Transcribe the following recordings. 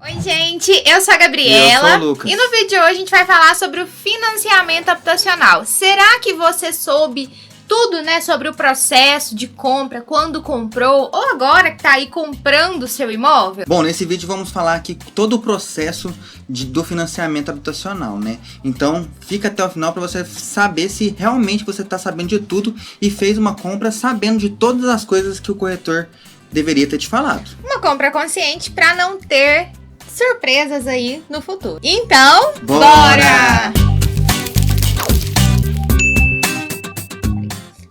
Oi, gente, eu sou a Gabriela. E eu sou o Lucas. E no vídeo de hoje a gente vai falar sobre o financiamento habitacional. Será que você soube tudo, né, sobre o processo de compra, quando comprou ou agora que tá aí comprando o seu imóvel? Bom, nesse vídeo vamos falar aqui todo o processo do financiamento habitacional, né? Então, fica até o final para você saber se realmente você tá sabendo de tudo e fez uma compra sabendo de todas as coisas que o corretor deveria ter te falado. Uma compra consciente para não ter surpresas aí no futuro. Então, Bora! bora!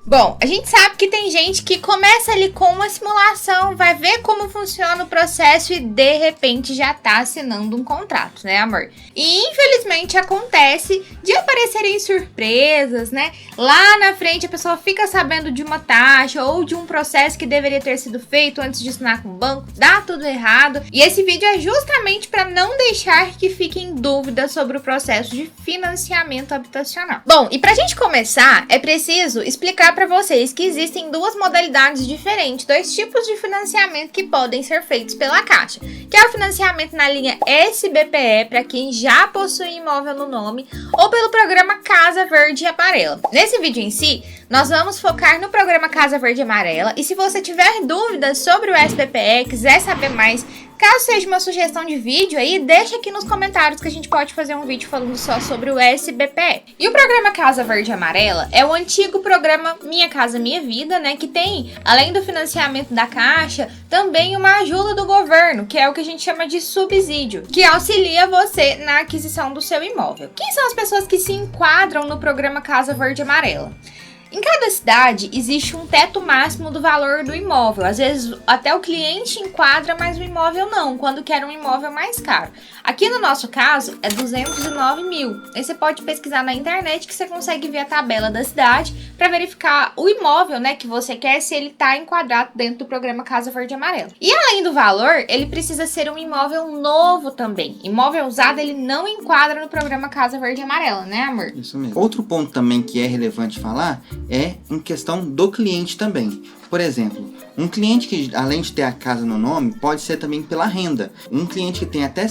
Bom, a gente sabe que tem gente que começa ali com uma simulação, vai ver como funciona o processo e de repente já tá assinando um contrato, né, amor? E infelizmente acontece de aparecerem surpresas, né? Lá na frente a pessoa fica sabendo de uma taxa ou de um processo que deveria ter sido feito antes de assinar com o banco, dá tudo errado. E esse vídeo é justamente para não deixar que fiquem dúvidas sobre o processo de financiamento habitacional. Bom, e pra gente começar, é preciso explicar para vocês que existem duas modalidades diferentes, dois tipos de financiamento que podem ser feitos pela Caixa, que é o financiamento na linha SBPE para quem já possui imóvel no nome ou pelo programa Casa Verde e Amarela. Nesse vídeo em si, nós vamos focar no programa Casa Verde e Amarela e se você tiver dúvidas sobre o SBPE, quiser saber mais, caso seja uma sugestão de vídeo aí, deixa aqui nos comentários que a gente pode fazer um vídeo falando só sobre o SBPE. E o programa Casa Verde e Amarela é o antigo programa Minha Casa Minha Vida, né? Que tem, além do financiamento da Caixa, também uma ajuda do governo, que é o que a gente chama de subsídio, que auxilia você na aquisição do seu imóvel. Quem são as pessoas que se enquadram no programa Casa Verde e Amarela? Em cada cidade existe um teto máximo do valor do imóvel. Às vezes até o cliente enquadra, mas o imóvel não, quando quer um imóvel mais caro. Aqui no nosso caso é 209 mil. Aí você pode pesquisar na internet que você consegue ver a tabela da cidade para verificar o imóvel, né, que você quer, se ele está enquadrado dentro do programa Casa Verde e Amarela. E além do valor, ele precisa ser um imóvel novo também. Imóvel usado ele não enquadra no programa Casa Verde e Amarela, né, amor? Isso mesmo. Outro ponto também que é relevante falar é em questão do cliente também. Por exemplo, um cliente que, além de ter a casa no nome, pode ser também pela renda. Um cliente que tem até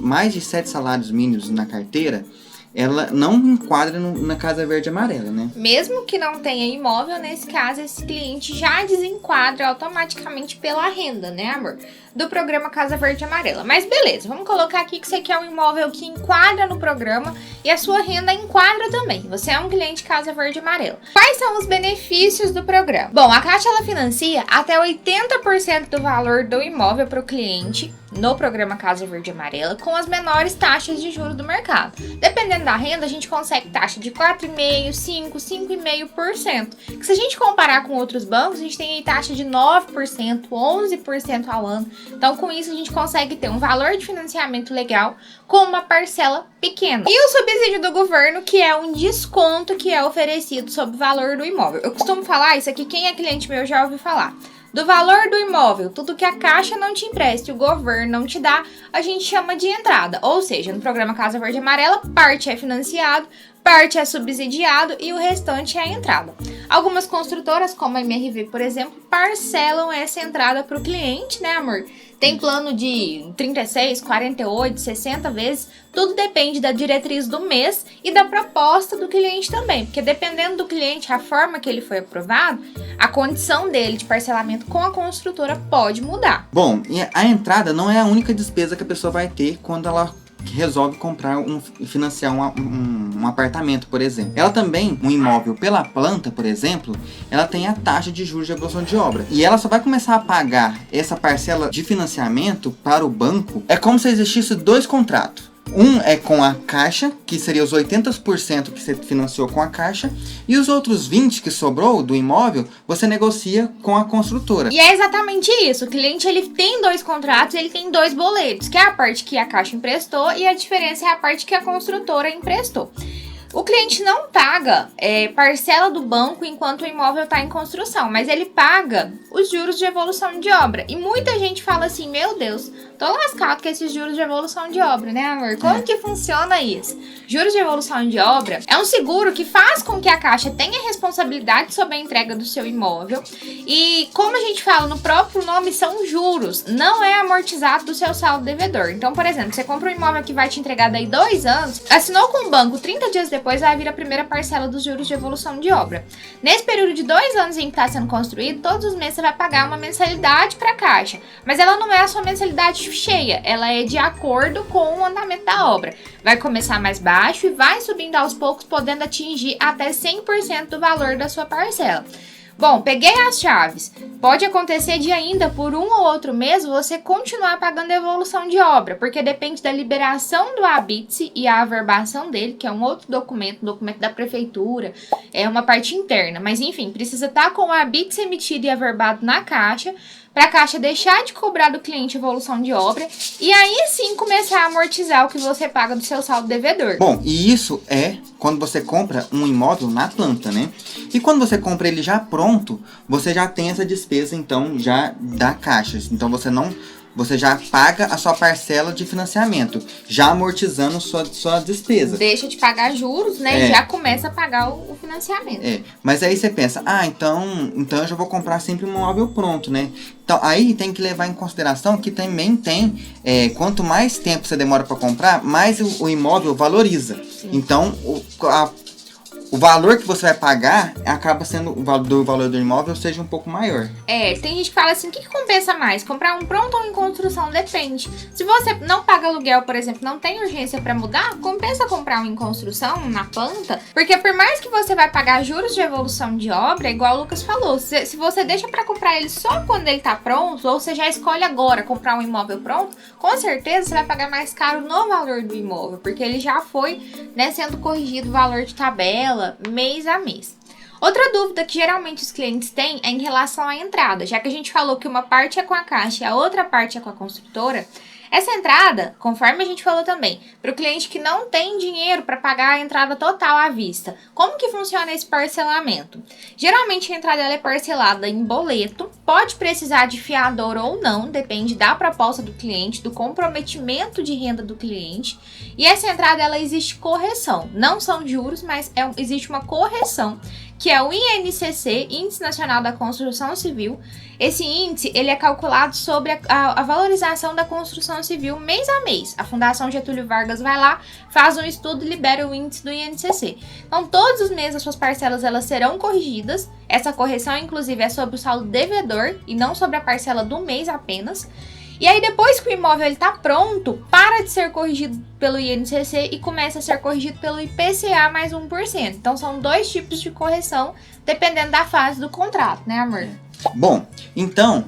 mais de 7 salários mínimos na carteira, ela não enquadra na Casa Verde e Amarela, né? Mesmo que não tenha imóvel, nesse caso, esse cliente já desenquadra automaticamente pela renda, né, amor? Do programa Casa Verde e Amarela. Mas beleza, vamos colocar aqui que você quer um imóvel que enquadra no programa e a sua renda enquadra também. Você é um cliente Casa Verde e Amarela. Quais são os benefícios do programa? Bom, a Caixa ela financia até 80% do valor do imóvel para o cliente no programa Casa Verde e Amarela com as menores taxas de juros do mercado. Dependendo da renda, a gente consegue taxa de 4,5%, 5%, 5,5%. Que se a gente comparar com outros bancos, a gente tem aí taxa de 9%, 11% ao ano. Então, com isso, a gente consegue ter um valor de financiamento legal com uma parcela pequena. E o subsídio do governo, que é um desconto que é oferecido sobre o valor do imóvel. Eu costumo falar, isso aqui quem é cliente meu já ouviu falar. Do valor do imóvel, tudo que a Caixa não te empresta e o governo não te dá, a gente chama de entrada. Ou seja, no programa Casa Verde e Amarela, parte é financiado, parte é subsidiado e o restante é a entrada. Algumas construtoras, como a MRV, por exemplo, parcelam essa entrada para o cliente, né, amor? Tem plano de 36, 48, 60 vezes, tudo depende da diretriz do mês e da proposta do cliente também, porque dependendo do cliente, a forma que ele foi aprovado, a condição dele de parcelamento com a construtora pode mudar. Bom, e a entrada não é a única despesa que a pessoa vai ter quando ela resolve comprar financiar um apartamento, por exemplo. Ela também, um imóvel pela planta, por exemplo, ela tem a taxa de juros de evolução de obra. E ela só vai começar a pagar essa parcela de financiamento para o banco. É como se existisse dois contratos. Um é com a Caixa, que seria os 80% que você financiou com a Caixa, e os outros 20% que sobrou do imóvel, você negocia com a construtora. E é exatamente isso, o cliente ele tem dois contratos, ele tem dois boletos, que é a parte que a Caixa emprestou e a diferença é a parte que a construtora emprestou. O cliente não paga parcela do banco enquanto o imóvel está em construção, mas ele paga os juros de evolução de obra. E muita gente fala assim, meu Deus, tô lascado com esses juros de evolução de obra, né, amor? Como que funciona isso? Juros de evolução de obra é um seguro que faz com que a Caixa tenha responsabilidade sobre a entrega do seu imóvel. E como a gente fala no próprio nome, são juros, não é amortizado do seu saldo devedor. Então, por exemplo, você compra um imóvel que vai te entregar daí 2 anos, assinou com o banco, 30 dias depois vai vir a primeira parcela dos juros de evolução de obra. Nesse período de 2 anos em que está sendo construído, todos os meses você vai pagar uma mensalidade para a Caixa. Mas ela não é a sua mensalidade cheia, ela é de acordo com o andamento da obra. Vai começar mais baixo e vai subindo aos poucos, podendo atingir até 100% do valor da sua parcela. Bom, peguei as chaves. Pode acontecer de ainda por um ou outro mês você continuar pagando a evolução de obra, porque depende da liberação do habite e a averbação dele, que é um outro documento, documento da prefeitura, é uma parte interna. Mas enfim, precisa estar com o habite emitido e averbado na Caixa, para a Caixa deixar de cobrar do cliente evolução de obra e aí sim começar a amortizar o que você paga do seu saldo devedor. Bom, e isso é quando você compra um imóvel na planta, né? E quando você compra ele já pronto, você já tem essa despesa, então, já da Caixa. Então, você já paga a sua parcela de financiamento, já amortizando sua despesa. Deixa de pagar juros, né? E já começa a pagar o financiamento. Mas aí você pensa, então eu já vou comprar sempre um imóvel pronto, né? Então, aí tem que levar em consideração que também tem, quanto mais tempo você demora para comprar, mais o imóvel valoriza. Sim. Então, o valor que você vai pagar acaba sendo o valor do imóvel seja um pouco maior. Tem gente que fala assim, o que compensa mais? Comprar um pronto ou em construção? Depende. Se você não paga aluguel, por exemplo, não tem urgência para mudar, compensa comprar um em construção, na planta, porque por mais que você vai pagar juros de evolução de obra, igual o Lucas falou, se você deixa para comprar ele só quando ele tá pronto, ou você já escolhe agora comprar um imóvel pronto, com certeza você vai pagar mais caro no valor do imóvel, porque ele já foi, né, sendo corrigido o valor de tabela, mês a mês. Outra dúvida que geralmente os clientes têm é em relação à entrada, já que a gente falou que uma parte é com a Caixa e a outra parte é com a construtora. Essa entrada, conforme a gente falou também, para o cliente que não tem dinheiro para pagar a entrada total à vista, como que funciona esse parcelamento? Geralmente a entrada ela é parcelada em boleto, pode precisar de fiador ou não, depende da proposta do cliente, do comprometimento de renda do cliente. E essa entrada ela existe correção, não são juros, mas existe uma correção, que é o INCC, Índice Nacional da Construção Civil. Esse índice ele é calculado sobre a valorização da construção civil mês a mês. A Fundação Getúlio Vargas vai lá, faz um estudo e libera o índice do INCC. Então, todos os meses as suas parcelas elas serão corrigidas. Essa correção, inclusive, é sobre o saldo devedor e não sobre a parcela do mês apenas. E aí, depois que o imóvel está pronto, para de ser corrigido pelo INCC e começa a ser corrigido pelo IPCA mais 1%. Então, são 2 tipos de correção, dependendo da fase do contrato, né, amor? Bom, então,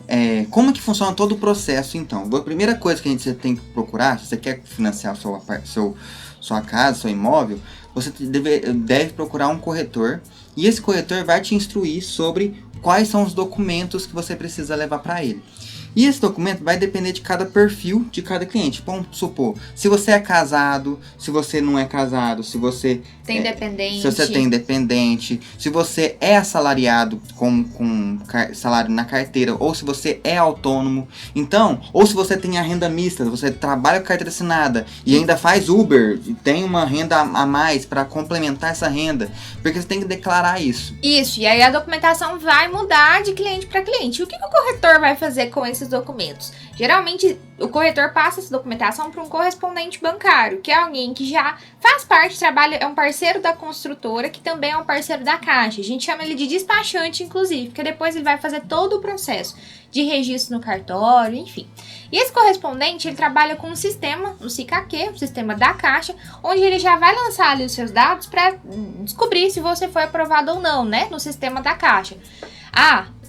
como que funciona todo o processo, então? A primeira coisa que você tem que procurar, se você quer financiar sua casa, seu imóvel, você deve procurar um corretor. E esse corretor vai te instruir sobre quais são os documentos que você precisa levar para ele. E esse documento vai depender de cada perfil de cada cliente. Vamos supor, se você é casado, se você não é casado, se você tem dependente. Se você tem dependente, se você é assalariado com salário na carteira, ou se você é autônomo. Então, ou se você tem a renda mista, você trabalha com carteira assinada e ainda faz Uber, e tem uma renda a mais para complementar essa renda, porque você tem que declarar isso. Isso, e aí a documentação vai mudar de cliente para cliente. O que o corretor vai fazer com esses documentos? Geralmente, o corretor passa essa documentação para um correspondente bancário, que é alguém que já faz parte, trabalha, é um parceiro da construtora, que também é um parceiro da Caixa. A gente chama ele de despachante, inclusive, porque depois ele vai fazer todo o processo de registro no cartório, enfim. E esse correspondente, ele trabalha com um sistema, o SICAQ, o sistema da Caixa, onde ele já vai lançar ali os seus dados para descobrir se você foi aprovado ou não, né, no sistema da Caixa.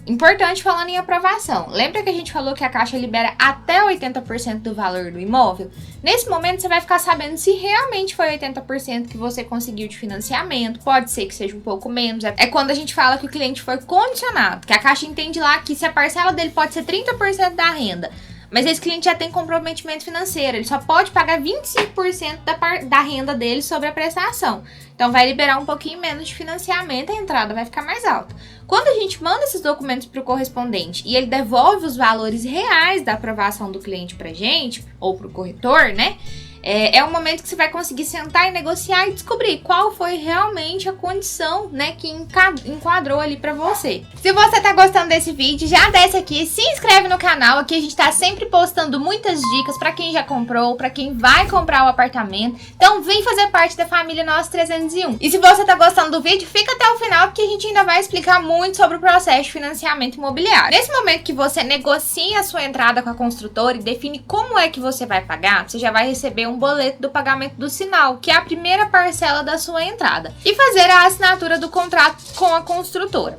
Importante falando em aprovação. Lembra que a gente falou que a Caixa libera até 80% do valor do imóvel? Nesse momento você vai ficar sabendo se realmente foi 80% que você conseguiu de financiamento. Pode ser que seja um pouco menos. É quando a gente fala que o cliente foi condicionado, que a Caixa entende lá que se a parcela dele pode ser 30% da renda, mas esse cliente já tem comprometimento financeiro, ele só pode pagar 25% da renda dele sobre a prestação. Então vai liberar um pouquinho menos de financiamento, a entrada vai ficar mais alta. Quando a gente manda esses documentos para o correspondente e ele devolve os valores reais da aprovação do cliente para a gente, ou para o corretor, né? É um momento que você vai conseguir sentar e negociar e descobrir qual foi realmente a condição, né, que enquadrou ali pra você. Se você tá gostando desse vídeo, já desce aqui, se inscreve no canal. Aqui a gente tá sempre postando muitas dicas pra quem já comprou, pra quem vai comprar o apartamento. Então vem fazer parte da família Nossa 301. E se você tá gostando do vídeo, fica até o final, porque a gente ainda vai explicar muito sobre o processo de financiamento imobiliário. Nesse momento que você negocia a sua entrada com a construtora e define como é que você vai pagar, você já vai receber um boleto do pagamento do sinal, que é a primeira parcela da sua entrada, e fazer a assinatura do contrato com a construtora.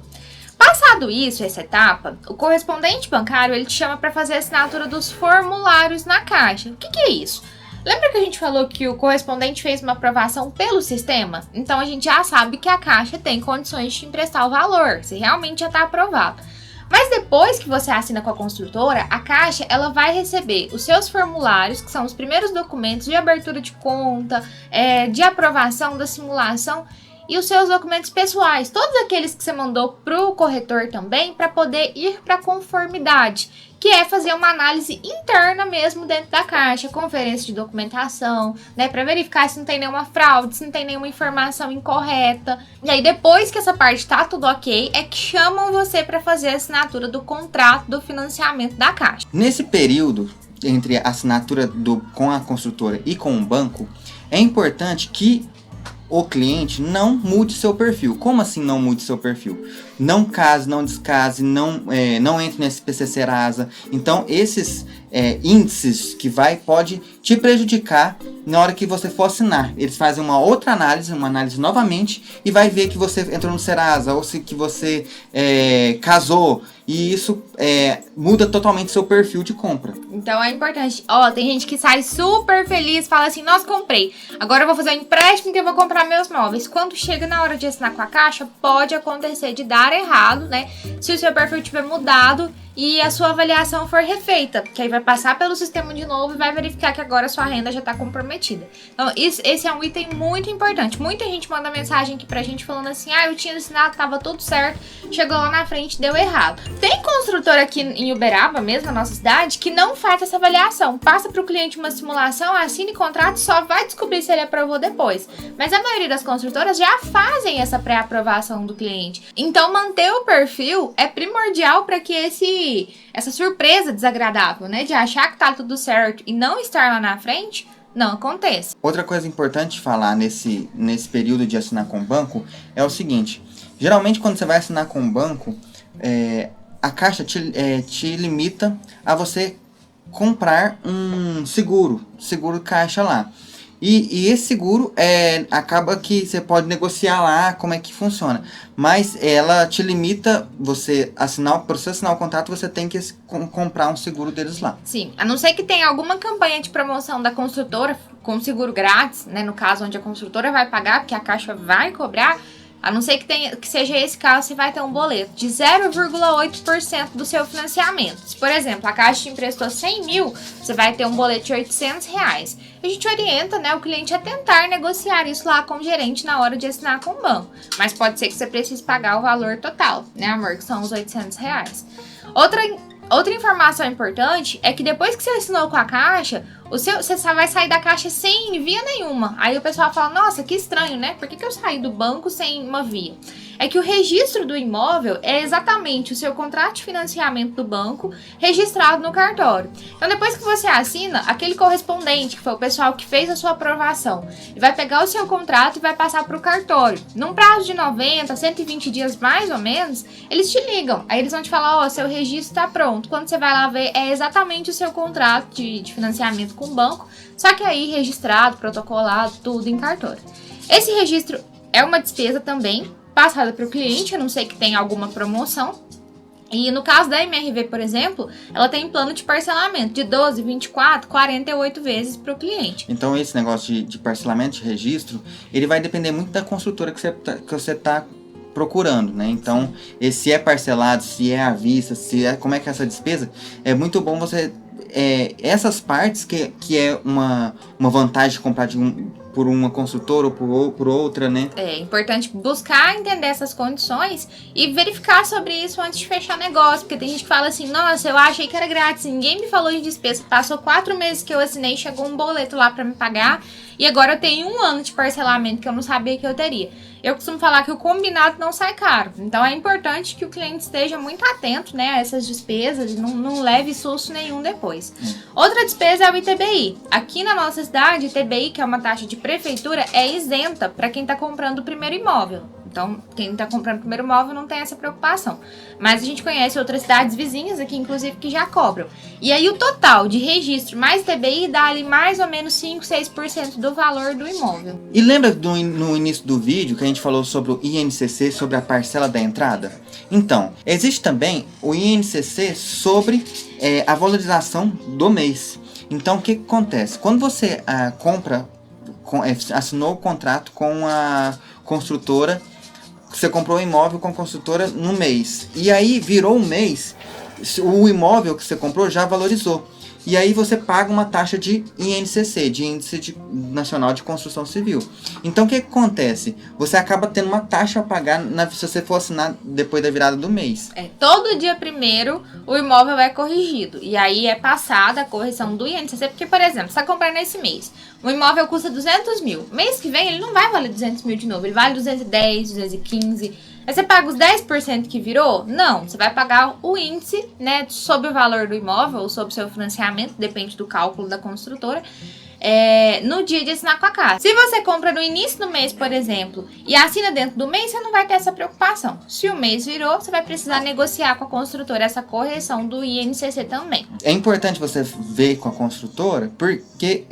Passado isso, essa etapa, o correspondente bancário ele te chama para fazer a assinatura dos formulários na Caixa. O que é isso? Lembra que a gente falou que o correspondente fez uma aprovação pelo sistema? Então a gente já sabe que a Caixa tem condições de te emprestar o valor, se realmente já está aprovado. Mas depois que você assina com a construtora, a Caixa ela vai receber os seus formulários, que são os primeiros documentos de abertura de conta, de aprovação da simulação, e os seus documentos pessoais, todos aqueles que você mandou para o corretor também, para poder ir para conformidade, que é fazer uma análise interna mesmo dentro da Caixa, conferência de documentação, né, para verificar se não tem nenhuma fraude, se não tem nenhuma informação incorreta. E aí depois que essa parte tá tudo ok, é que chamam você para fazer a assinatura do contrato do financiamento da Caixa. Nesse período entre a assinatura com a construtora e com o banco, é importante que o cliente não mude seu perfil. Como assim não mude seu perfil? Não case, não descase, não entre no SPC Serasa. Então, esses índices que pode te prejudicar na hora que você for assinar. Eles fazem uma outra análise, novamente, e vai ver que você entrou no Serasa, ou se que você casou, e isso muda totalmente seu perfil de compra. Então é importante. Tem gente que sai super feliz, fala assim, nossa, comprei, agora eu vou fazer um empréstimo que eu vou comprar meus móveis. Quando chega na hora de assinar com a Caixa, pode acontecer de dar errado, né? Se o seu perfil tiver mudado e a sua avaliação for refeita, que aí vai passar pelo sistema de novo e vai verificar que agora a sua renda já está comprometida. Então, esse é um item muito importante. Muita gente manda mensagem aqui pra gente falando assim, eu tinha assinado, tava tudo certo, chegou lá na frente, deu errado. Tem construtora aqui em Uberaba, mesmo na nossa cidade, que não faz essa avaliação. Passa pro cliente uma simulação, assine contrato, só vai descobrir se ele aprovou depois. Mas a maioria das construtoras já fazem essa pré-aprovação do cliente. Então, manter o perfil é primordial para que essa surpresa desagradável, né, de achar que tá tudo certo e não estar lá na frente, não acontece. Outra coisa importante falar nesse período de assinar com o banco é o seguinte: geralmente quando você vai assinar com o banco, a Caixa te limita a você comprar um seguro Caixa lá. E esse seguro acaba que você pode negociar lá como é que funciona. Mas ela te limita, para você assinar o contrato, você tem que comprar um seguro deles lá. Sim, a não ser que tenha alguma campanha de promoção da construtora com seguro grátis, né? No caso onde a construtora vai pagar, porque a Caixa vai cobrar. A não ser que seja esse caso, você vai ter um boleto de 0,8% do seu financiamento. Se, por exemplo, a Caixa te emprestou 100 mil, você vai ter um boleto de R$800. A gente orienta, né, o cliente a tentar negociar isso lá com o gerente na hora de assinar com o banco. Mas pode ser que você precise pagar o valor total, né, amor? Que são os R$800. Outra informação importante é que depois que você assinou com a Caixa, você só vai sair da Caixa sem via nenhuma. Aí o pessoal fala, nossa, que estranho, né? Por que eu saí do banco sem uma via? É que o registro do imóvel é exatamente o seu contrato de financiamento do banco registrado no cartório. Então, depois que você assina, aquele correspondente, que foi o pessoal que fez a sua aprovação, vai pegar o seu contrato e vai passar para o cartório. Num prazo de 90, 120 dias mais ou menos, eles te ligam. Aí eles vão te falar, seu registro está pronto. Quando você vai lá ver, é exatamente o seu contrato de financiamento com o banco, só que aí registrado, protocolado, tudo em cartório. Esse registro é uma despesa também passada para o cliente, a não ser que tenha alguma promoção. E no caso da MRV, por exemplo, ela tem plano de parcelamento de 12, 24, 48 vezes para o cliente. Então esse negócio de parcelamento, de registro, ele vai depender muito da construtora que você está procurando, né? Então, se é parcelado, se é à vista, como é que é essa despesa, é muito bom você essas partes que é uma vantagem de comprar por uma construtora ou por outra, né? É importante buscar entender essas condições e verificar sobre isso antes de fechar negócio. Porque tem gente que fala assim, nossa, eu achei que era grátis, ninguém me falou de despesa. Passou 4 meses que eu assinei, chegou um boleto lá pra me pagar. E agora eu tenho 1 ano de parcelamento que eu não sabia que eu teria. Eu costumo falar que o combinado não sai caro. Então é importante que o cliente esteja muito atento, né, a essas despesas, não leve susto nenhum depois. Outra despesa é o ITBI. Aqui na nossa cidade, ITBI, que é uma taxa de prefeitura, é isenta para quem está comprando o primeiro imóvel. Então, quem está comprando o primeiro imóvel não tem essa preocupação. Mas a gente conhece outras cidades vizinhas aqui, inclusive, que já cobram. E aí o total de registro mais ITBI dá ali mais ou menos 5, 6% do valor do imóvel. E lembra no início do vídeo que a gente falou sobre o INCC, sobre a parcela da entrada? Então, existe também o INCC sobre a valorização do mês. Então, o que acontece? Quando você assinou o contrato com a construtora, você comprou um imóvel com a construtora no mês, e aí virou um mês, o imóvel que você comprou já valorizou. E aí você paga uma taxa de INCC, de Índice Nacional de Construção Civil. Então o que acontece? Você acaba tendo uma taxa a pagar se você for assinar depois da virada do mês. Todo dia 1º o imóvel é corrigido. E aí é passada a correção do INCC. Porque, por exemplo, você está comprando esse mês. O imóvel custa 200 mil. Mês que vem ele não vai valer 200 mil de novo. Ele vale 210, 215. Aí você paga os 10% que virou? Não, você vai pagar o índice, né, sobre o valor do imóvel ou sobre o seu financiamento, depende do cálculo da construtora, no dia de assinar com a casa. Se você compra no início do mês, por exemplo, e assina dentro do mês, você não vai ter essa preocupação. Se o mês virou, você vai precisar negociar com a construtora essa correção do INCC também. É importante você ver com a construtora, porque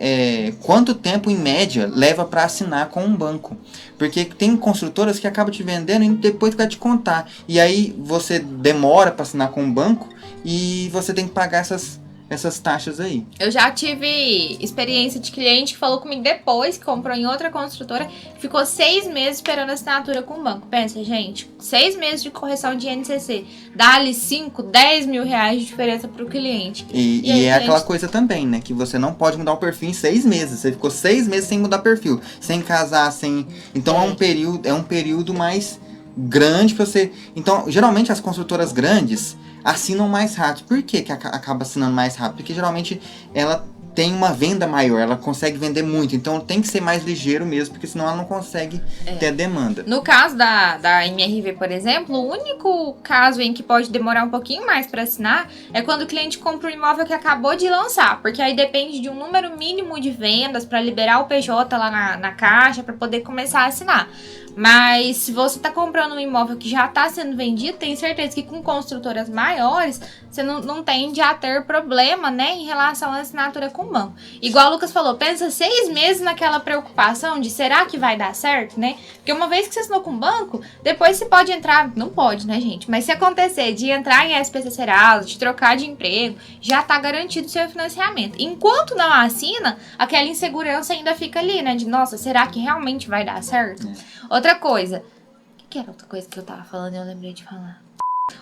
quanto tempo em média leva para assinar com um banco. Porque tem construtoras que acabam te vendendo e depois vai te contar. E aí você demora para assinar com um banco e você tem que pagar essas taxas aí. Eu já tive experiência de cliente que falou comigo depois, que comprou em outra construtora, ficou 6 meses esperando a assinatura com o banco. Pensa, gente, 6 meses de correção de INCC, dá-lhe 5, 10 mil reais de diferença pro cliente. E aí, aquela coisa também, né, que você não pode mudar o perfil em 6 meses. Você ficou 6 meses sem mudar perfil, sem casar, sem... Então é um período mais grande pra você... Então, geralmente as construtoras grandes assinam mais rápido. Por que acaba assinando mais rápido? Porque geralmente ela tem uma venda maior, ela consegue vender muito. Então tem que ser mais ligeiro mesmo, porque senão ela não consegue ter a demanda. No caso da MRV, por exemplo, o único caso em que pode demorar um pouquinho mais para assinar é quando o cliente compra um imóvel que acabou de lançar, porque aí depende de um número mínimo de vendas para liberar o PJ lá na caixa para poder começar a assinar. Mas se você está comprando um imóvel que já está sendo vendido, tenho certeza que com construtoras maiores, você não tende a ter problema, né, em relação à assinatura com o banco. Igual o Lucas falou, pensa 6 meses naquela preocupação de será que vai dar certo, né? Porque uma vez que você assinou com o banco, depois você pode entrar, não pode, né, gente? Mas se acontecer de entrar em SPC Serasa, de trocar de emprego, já está garantido o seu financiamento. Enquanto não assina, aquela insegurança ainda fica ali, né? De, nossa, será que realmente vai dar certo? Outra coisa. O que era outra coisa que eu tava falando e eu lembrei de falar?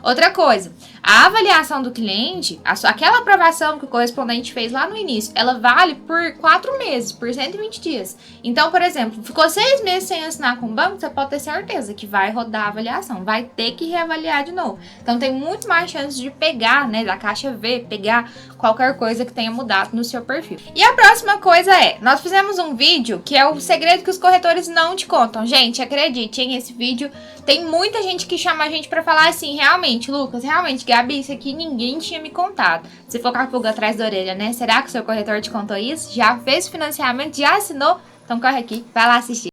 Outra coisa, a avaliação do cliente, aquela aprovação que o correspondente fez lá no início, ela vale por 4 meses, por 120 dias. Então, por exemplo, ficou 6 meses sem assinar com o banco, você pode ter certeza que vai rodar a avaliação, vai ter que reavaliar de novo. Então, tem muito mais chance de pegar, né, da caixa V, pegar qualquer coisa que tenha mudado no seu perfil. E a próxima coisa nós fizemos um vídeo que é o segredo que os corretores não te contam. Gente, acredite, esse vídeo tem muita gente que chama a gente pra falar assim, realmente, Lucas, realmente, Gabi, isso aqui ninguém tinha me contado. Você for com a pulga atrás da orelha, né? Será que o seu corretor te contou isso? Já fez financiamento? Já assinou? Então corre aqui, vai lá assistir.